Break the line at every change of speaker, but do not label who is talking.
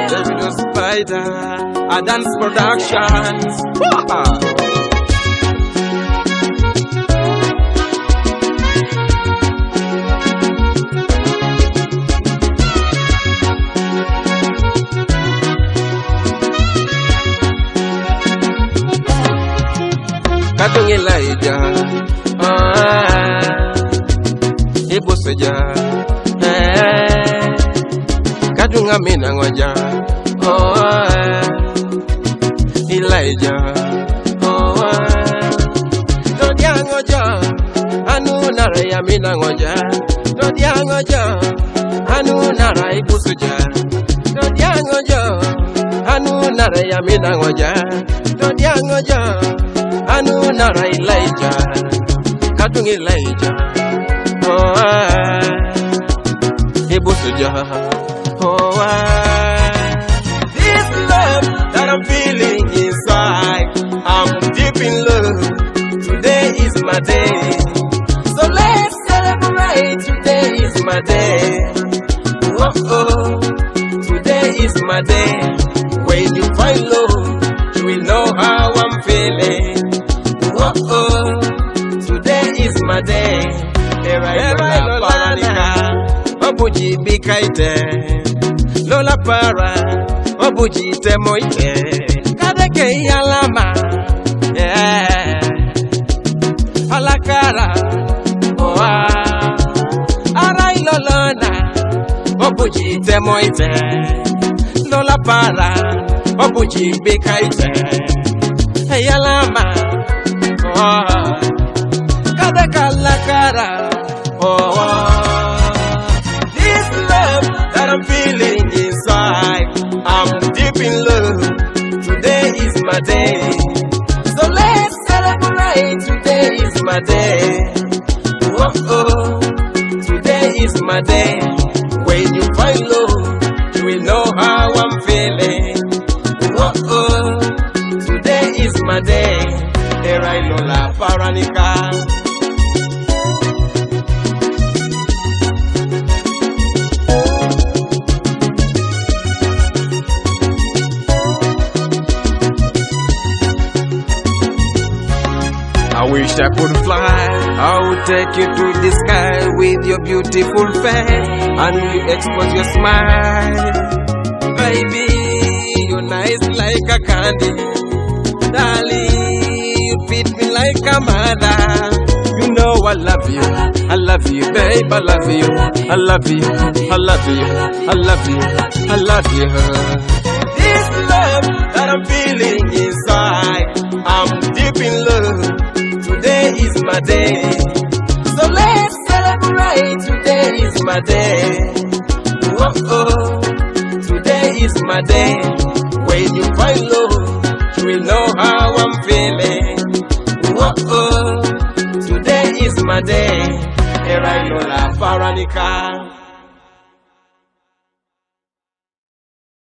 Davido Spider, a dance productions. Katung Elijah, Ibu saja, Katung Amina ngoja, Elijah, Dodia ngoja, Anu nara Amina ngoja, Dodia ngoja, Anu nara Ibu saja, Dodia ngoja, Anu nara Amina ngoja, Dodia ngoja. Anu nara Elijah, Katung Elijah, Ibu saja, This love that I'm feeling inside, I'm deep in love. Today is my day, so let's celebrate. Today is my day. Today is my day. When you find love, you will know how I'm feeling. Today is my day. Era Lola Obuji bikaite Lola para Obuji temoite Kadeke yalama Alakara Arai lolona Obuji temoite Lola para Obuji bikaite Yalama This love that I'm feeling inside, I'm deep in love. Today is my day, so let's celebrate. Today is my day. Today is my day. When you find love, you will know how I'm feeling. Today is my day. Era Lola Paranika. I wish I could fly. I would take you to the sky with your beautiful face, and you expose your smile. Baby, you're nice like a candy. Darling, you feed me like a mother. You know I love you, babe, I love you, I love you, I love you, I love you, I love you. This love that I'm feeling inside, I'm deep in love. Today is my day, so let's celebrate. Today is my day. Today is my day. When you find love, you will know how I'm feeling. Today is my day. Era Lola Paranika.